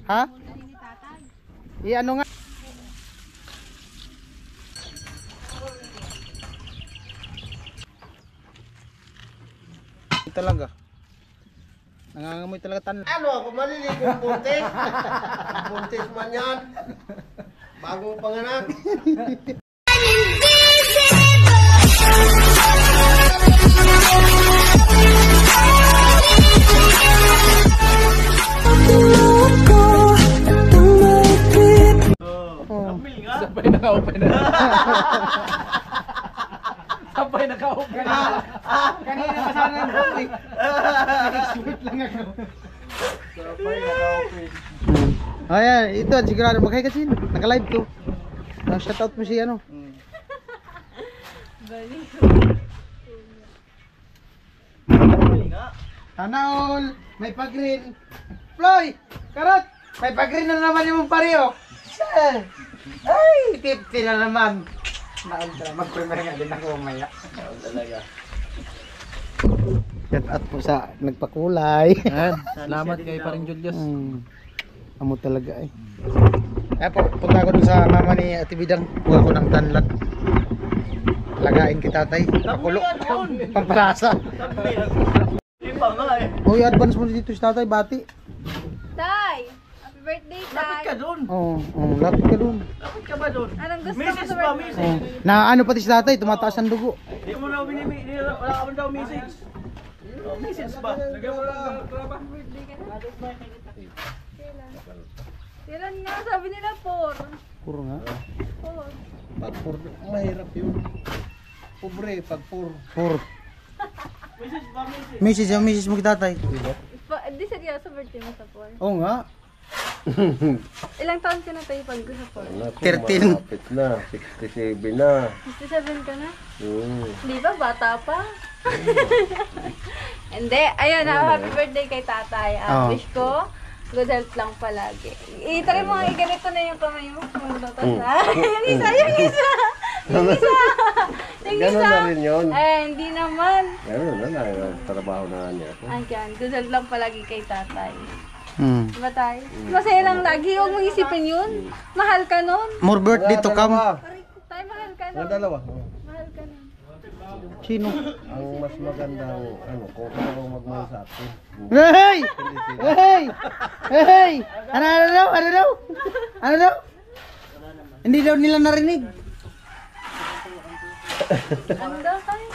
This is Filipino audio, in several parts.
Ha? I-ano nga? Talaga. Nangangamoy talaga tan. Ano ako maliligo ng buntis? Buntis man yan. Bagong panganak. Sabay naka-open na. Sabay naka-open na. Kanina kasana ng buhay. Nag-expert lang ako. Sabay naka-open. Ayan, ito sigurado maghay kasi naka-live to. Shoutout mo si ano. Sana all, may pag-green. Floy, Karot, may pag-green na naman yung pareho. Ay, 50 na naman. Mag-premier nga din ako umaya. Talaga. Shout out po sa nagpakulay. Salamat kay Paring Julius. Amo talaga eh. Kaya po, punta ako dun sa mama ni Ate Bidang. Kuha ko ng tanlat. Lagain kita tay. Pakulo. Pampalasa. Iba nga eh. Uy, advance mo dito si tatay, bati. Tay! Happy birthday, Tay! Lapit ka dun. Oo, lapit ka dun. Lapit ka ba dun? Anong gusto mo Message sa ba, birthday? message? Na ano pati si tatay, tumataas ang dugo. Hindi mo na wala ka man daw message. Oh, message ba? Birthday ka na? Kailan nga? Sabi nila 4. Puro nga. 4. Pag pur, mahirap yun. Pobre, pag pur. Puro. Message ba, message? Message mo kay tatay. Di seryoso birthday mo sa 4. Oo nga. Ilang taon ka na tayo pag sa 4? 13. Malapit na, 67 na. 67 ka na? Di ba? Bata pa? Hindi. Ayun, happy birthday kay tatay. Wish ko, good health lang palagi. Itry mo nga, ganito na yung kamay mo. Yung isa, yung isa! Yung isa! Yung Ganun isa! na rin yun. Eh, hindi naman. Ganun na, trabaho na niya. Ayan, good health lang palagi kay tatay. Hmm. Diba tayo? Masaya lang lagi. Huwag mong isipin yun. Mahal ka nun. More birthday to come. Tayo, mahal ka nun. Dalawa. Mahal ka nun. Sino? Ang mas magandang, kung ano magmahal sa atin. Hey! Hey! Hey! Ano daw? Ano daw? Ano daw? Hindi daw nila narinig. Ano daw tayo?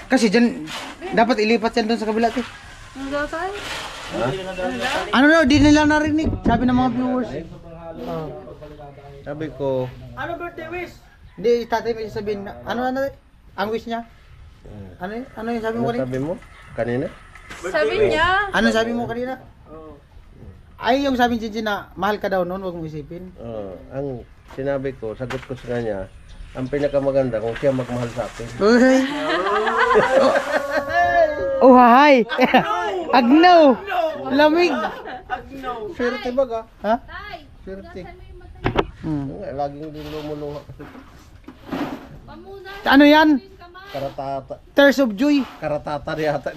Kasi dyan, dapat ilipat yan doon sa kabila. Ano daw tayo? Ano daw, di nila narinig. Sabi ng mga viewers. Sabi ko, Ano birthday wish? Hindi, tatay may sabihin. Ano, ang wish niya? Ano yung sabi mo ano kanina? sabi mo? Kanina? Sabi niya. Ano sabi mo kanina? Ay, yung sabi ni Gigi na mahal ka daw noon, huwag mong isipin. Ang sinabi ko, sagot ko sa kanya, ang pinakamaganda kung siya magmahal sa akin. Uy! Oh, hi! Agnaw! Lamig! Swerte baga. Ha? Tay! Swerte. Hmm. Laging din lumuluha kasi. Ano yan? Karatata. Tears of joy. Karatata yata.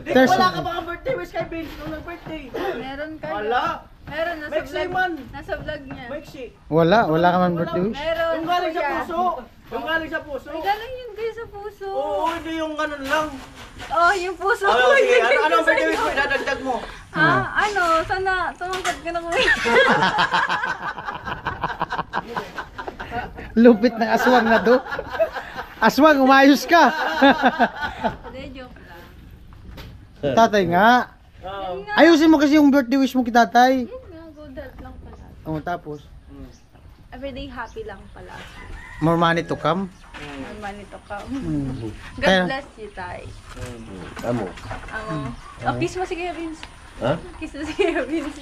Tears Wala of... ka baka birthday wish kay Vince nung nag-birthday. Meron ka. Wala. Meron, nasa Mexi vlog. man. Nasa vlog niya. Mexi. Wala ka man birthday wish. Meron. Yung galing sa kuya. puso. Yung galing sa puso. Ay, galing yun kayo sa puso. Oo, hindi yung ganun lang. Oh, yung puso. Oh, sige. Yung Ano ang puso birthday wish mo. mo? Idadagdag mo. Ano, sana tumangkad ka na kuya. Lupit ng aswang na do. Aswang, umayos ka. Hindi, joke lang. Tatay nga. Yun nga, Ayusin mo kasi yung birthday wish mo kay tatay. yun nga, good health lang pala. Oh, tapos Everyday happy lang pala. more money to come. Naman ito ka. Hmm. God Kaya- bless you, tay. Amo. Oh, kiss mo si Kuya Vince. Ha? Kiss mo si Kuya Vince.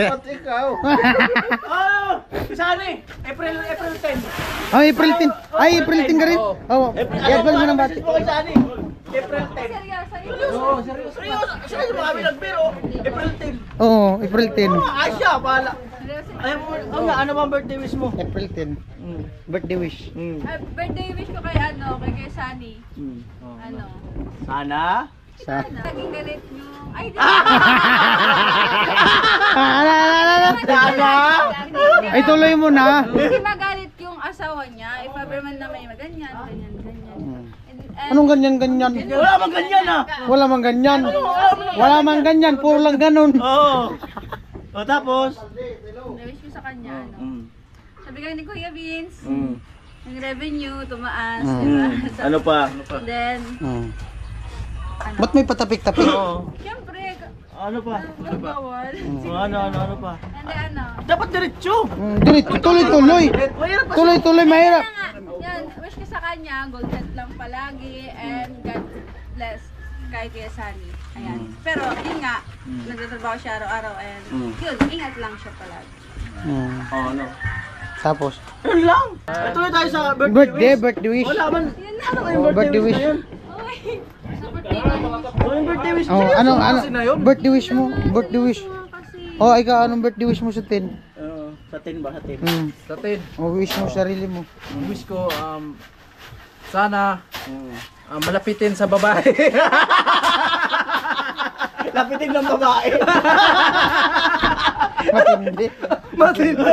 Ba't ikaw? Oh, saan eh? April 10. Ay, April 10. Ay, April 10 ka rin? Oo. I-advance mo ng bati. Mo kay saan eh? April 10. Seryoso, Oo, seryoso. Seryoso mo kami nagbiro. April 10. Oo, April 10. Ay siya, bahala. seryoso. Ayaw mo, ano bang birthday wish mo? April 10. Birthday wish. Birthday wish ko kay kay Kuya Sunny. Ano? Sana Sa... Laging galit nyo. Ay, di Ay, tuloy mo na. Hindi magalit yung asawa niya. If ever man na may ganyan. Anong ganyan? Wala mang ganyan ah. Wala mang ganyan. Wala mang ganyan, puro lang ganun. Oo. O tapos? Na-wish ko sa kanya, ano. Mm. Sabi ka ni Kuya Vince, Mm. yung revenue tumaas, diba? So, Ano pa? then, ano? Ba't may patapik-tapik? Oo. Siyempre, Ano pa? bawal. Ano pa? Hindi, ano. Dapat diretso. Tuloy-tuloy. Mahirap kasi. Tuloy-tuloy, mahirap. Kaya nga, yan, wish ko sa kanya, gold health lang palagi, and God bless kay Kuya Sunny. Ayan. Pero, yun nga, nagtatrabaho siya araw-araw, and yun, ingat lang siya palagi. Oh, ano? Tapos, Yun lang. Ito na tayo sa birthday birthday wish. Wala man. Yun na. Ano kayong birthday wish na yun? Uy, sa birthday ko. Oh, yung birthday wish Oh, na ano, yun. birthday wish mo? Birthday wish. Kasi, Oh, ikaw, anong birthday wish mo sa 10? Sa 10 ba? Sa 10. Sa tin, Oh, wish mo sarili mo. ang wish ko, sana malapitin sa babae. Lapitin ng babae. Matindi. Matindi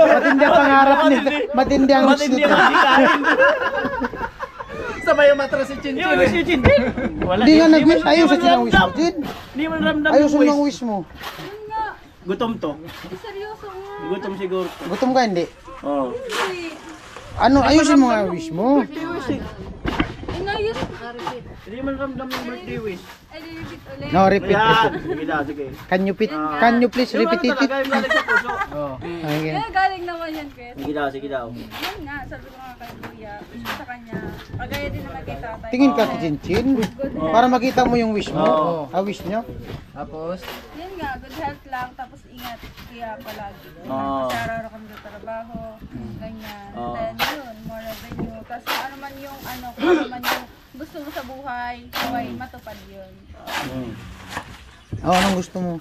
ang pangarap niya. Matindi ang wish Matindi nito. ang hikain. Sabay yung matras si Chin Yung wish ni Chin. Wala. Hindi nga nag-wish. Ayusin siya ang wish mo. Jin, Hindi man ramdam ayusin mo yung ang wish. wish mo. yun nga. Gutom to. Seryoso nga. Gutom siguro. Gutom ka, hindi? Oh. Uy, Ano, ayusin mo nga ang wish mo. inayos. Hindi man ramdam yung birthday wish. Ay, repeat ulit. No, repeat. Yan. Sige na, sige. Can you please Yung repeat ano it? talaga, yung galing sa puso. Okay. Kaya galing naman yan, Chris. Sige daw, sige daw. Yun nga, sabi ko nga kay Kuya, wish ko sa kanya. Pagaya din naman kay tatay. Tingin ka, Chinchin. Para makita mo yung wish mo. Oo. Ah, wish niya. Tapos, Yun nga, good health lang, tapos ingat Kuya palagi. Oo. Kasi araw-araw kami sa trabaho, ganyan. Oo. Then yun, more revenue. Tapos kung ano man yung kung ano man yung gusto mo sa buhay, naway matupad yun. Oh, anong gusto mo?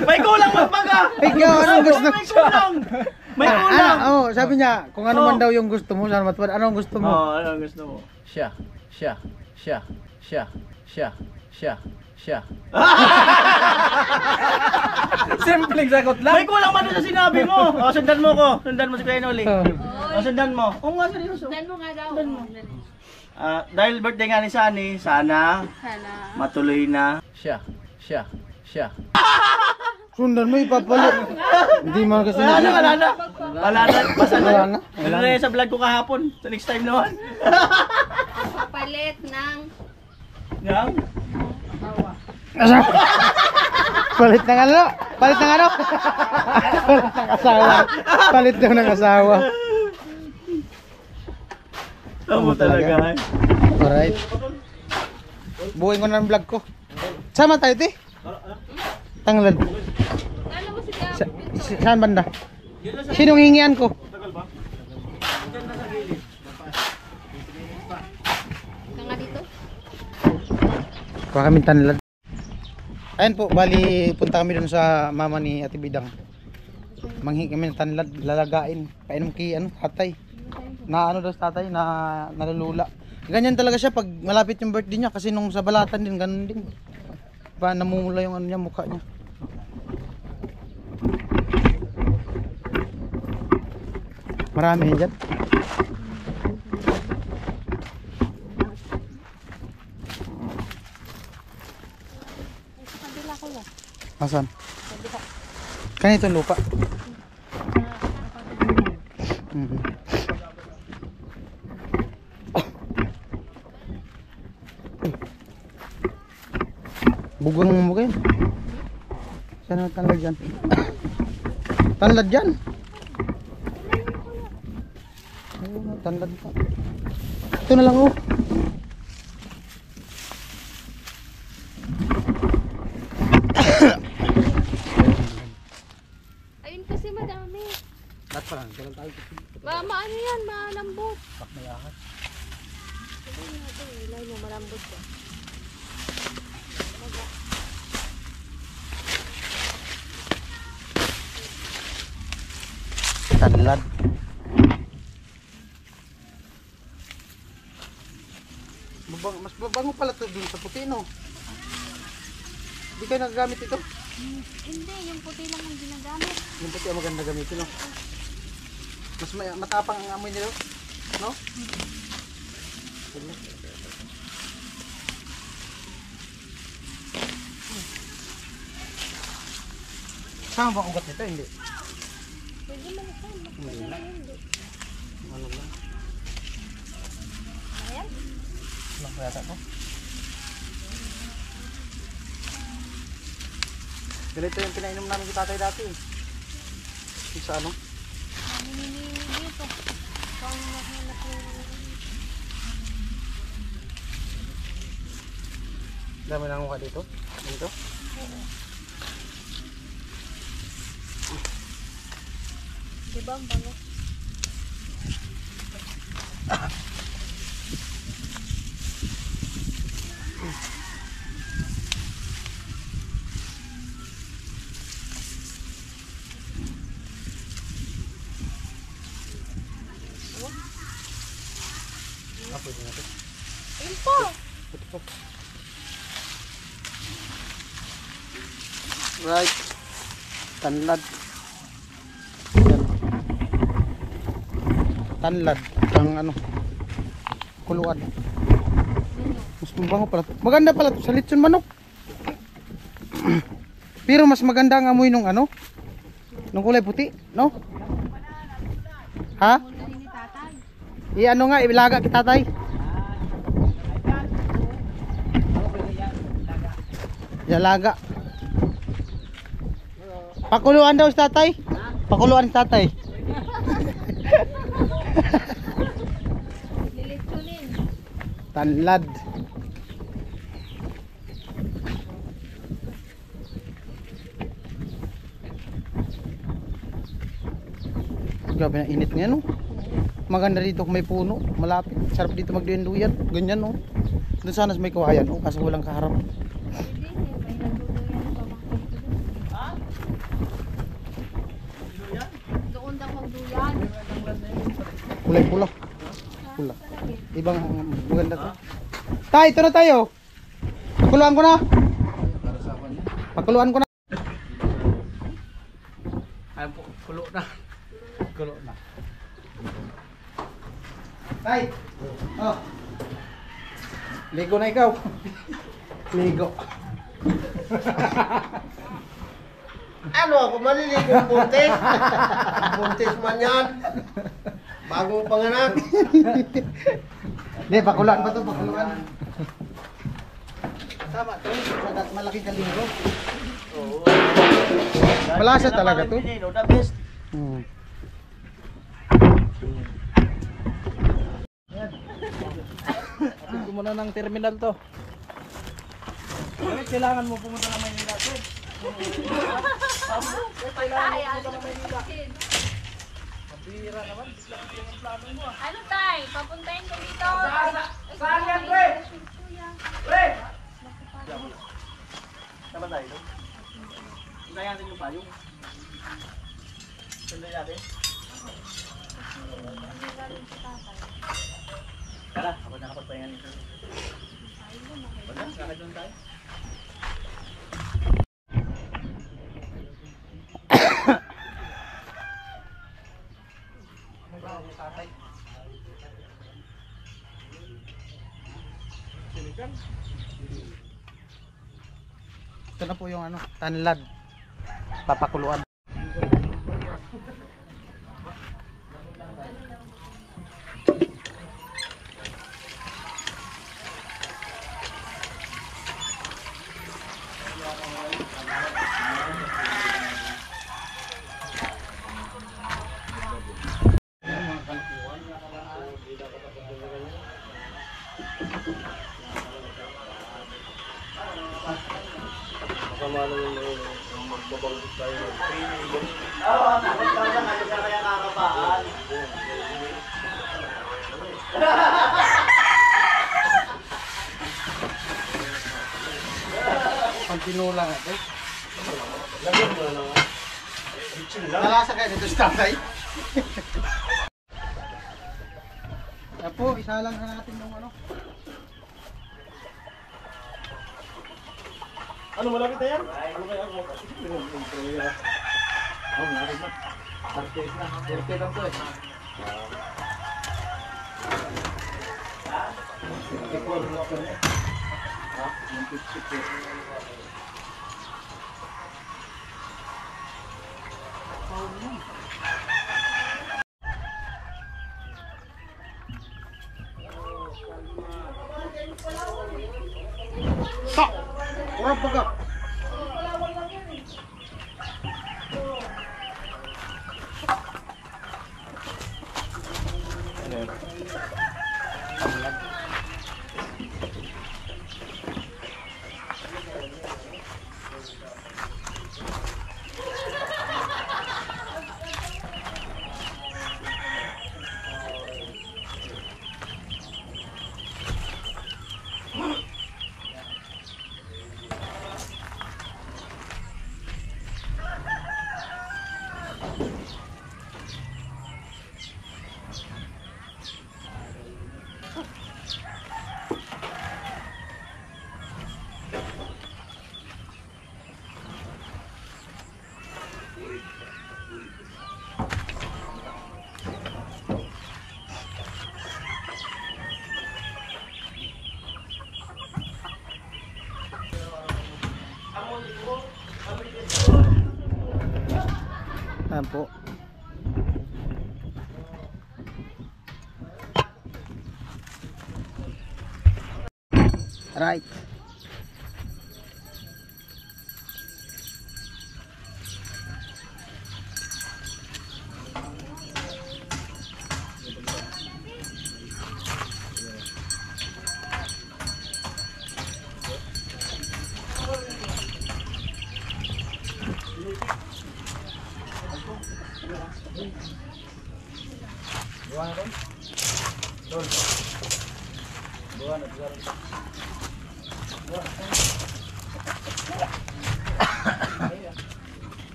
May kulang magbaga! Ikaw, anong gusto mo? May kulang! May kulang! Oh, sabi niya, kung ano man daw yung gusto mo, sana matupad. Anong gusto mo? Oh, ano gusto mo? siya. Simpleng sagot lang. May kulang man doon sa sinabi mo! O, sundan mo ko. Sundan mo si Kuya Noli. Oh. O, sundan mo. Oo nga, seryoso. Dan mo nga daw. Dahil birthday nga ni Sunny, sana Sana. matuloy na. Siya. Sundan mo, ipapalit. Hindi mo kasi Wala na. Wala na. Basta Wala na. na. Wala na yan sa vlog ko kahapon. So next time naman. Papalit ng Yang? Palit ng ano? Palit ng ano? Palit ng asawa. Palit daw ng asawa. Tama talaga. Alright. Buuin ko na ng vlog ko. Sama tayo, te. Tanglad. ano mo siya? Saan banda? Sinong hingian ko? Nga dito? Kuha kami tanlad. Ayun po, bali punta kami dun sa mama ni Ate Bidang. Manghingi kami ng tanlad, lalagain. Painom kay tatay. Na ano daw sa tatay, na nalulula. Ganyan talaga siya pag malapit yung birthday niya kasi nung sa balatan din, ganun din. Pa namumula yung ano niya, mukha niya. Marami yan dyan. Asan? Kanito lupa. Mhm. Bugang mo kayo. Saan ang tanlad dyan? Tanlad dyan? Ayun, tanlad pa. Ito na lang oh. Ayun kasi madami. Lahat pa lang, kailan tayo? Ano yan, malambot. Bak may ahas. Sabihin natin, ilay mo, malambot ka. Tanlad. Mas bango pala to dun sa puti, no? Hindi kayo nagagamit ito? Hindi, yung puti lang ang ginagamit. Yung puti ang maganda gamitin, no? Mas matapang ang amoy nila, no? Sama ba ang ugat nito? Hindi. Pwede man ito. Hindi na. Ano lang? Ayan. Lang kaya ito? Ganito yung pinainom namin kay tatay dati. Yung sa ano? Naninini dito. Kung nahanap yung... Dami na mukha dito. Dito. Diba ang bango? Ah, pwede na ito. Ayun po! Ito po. Right. Tanlad. Yan. Tanlad. Ang ano. Kuluan. Mas mabango pala. Maganda pala to sa lechon manok. Pero mas maganda ang amoy nung ano. Nung kulay puti, no? Ha? Muna ni tatay. I-ano nga, ilaga kita tay. Ilaga. Pakuluan daw si tatay. Pakuluan si tatay. Lilitsunin. Tanlad. Grabe na init nga, no? Maganda dito kung may puno, malapit. Sarap dito magduyan-duyan. Ganyan, no? Doon sana may kawayan, no? Kaso walang kaharap. Pwede, may nagduduyan pa bang doon daw magduyan. Kulay pula. Pula. Ibang maganda to. Tay, ito na tayo. Pakuluan ko na. Pakuluan ko na. Ay po, kulo na. Kulo na. Tay. Oh. Ligo na ikaw. Ligo. Ano ako maliligo ang buntis? Ang buntis man yan. Bagong panganak. Hindi, pakuluan pa to, pakuluan. Tama to, malaki kalinggo. Oo. Malasa talaga to. The best. Hmm. Ito muna ng terminal to. Bakit kailangan mo pumunta ng Maynila to? Ano tay? Papuntahin ko dito. Saan yan, pre? Pre! Tama tayo. Hintayin natin yung payong. Hintayin natin. Tara, ako nakapagpahinga nito. Wala, kakadun tayo. Ito na po yung ano, tanlad. Papakuluan. Oo, nakot ka na nga sa kaya kakapaan. Pag pinulang ito. Lagyan mo na lang. Nalasa kayo dito sa tatay. Yan po, isa lang na natin yung ano. Ano malapit na yan? Ano kaya ako? Oh, malapit na. 30 na. 30 lang to eh. Kurang pagka. Ayan po. Right.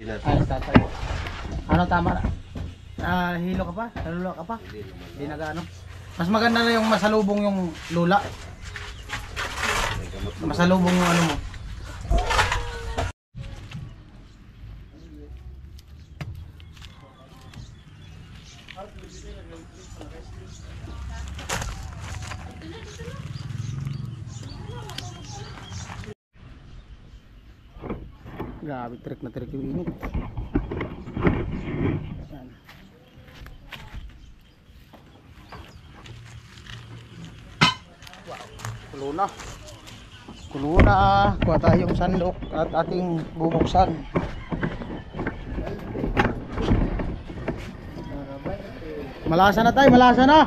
Ay, tatay. Ano tama? Hilo ka pa? Nalula ka pa? Hindi nagano. Mas maganda na yung masalubong yung lula. Masalubong yung ano mo. Grabe, trick na trick yung init. Yan. Wow, kulo na. Kulo na. Kuha tayong sandok at ating bubuksan. Malasa na tayo, malasa na.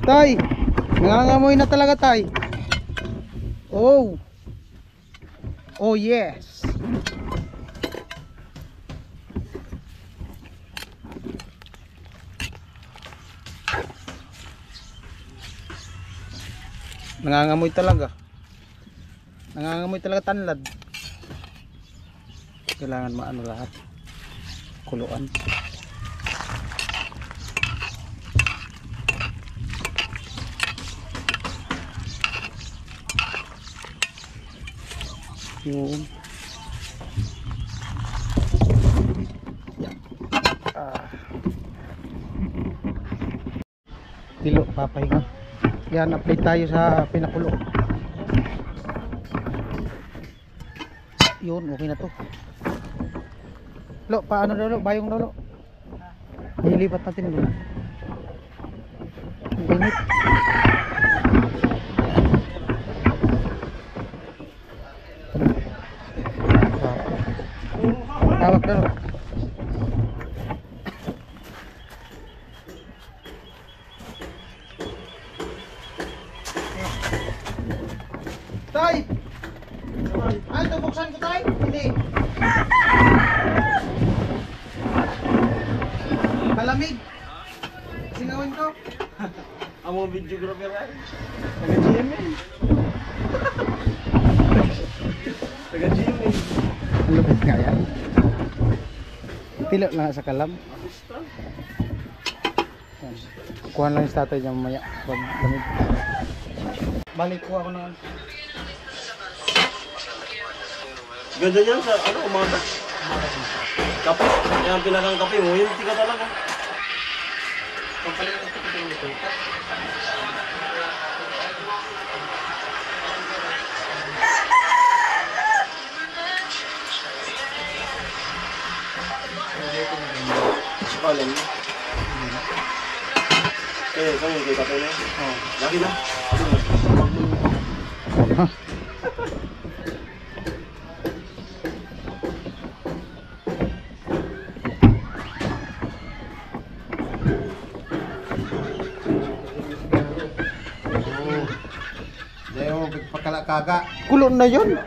Tay, nangangamoy na talaga tay. Oh. Oh yes. Nangangamoy talaga. Nangangamoy talaga tanlad. Kailangan maano lahat. Kuluan. Yun. Tilo, papahinga. Yan, update tayo sa pinakulo. Yun, okay na to. Lo, paano daw lo? Bayong daw lo? Nilipat natin doon. Ang init. Tawag na lo. Tay! Ay, tubuksan ko tay? Hindi. Malamig. Singawin ko. Amo videographer ay. Taga-GMA. Taga-GMA. Ang lupit nga yan. Tilo lang sa kalam. Assistant. Kuha lang yung tatay niya mamaya. Pag lamig. Balik po ako na. Ganda niyan sa ano, umaga. Kape. Yan ang pinakang kape mo. Yung tika talaga. Alin mo? Kayo kay kape na? Oo. Lagi na. Dahil mo pagkalakaga. Kulo na yun.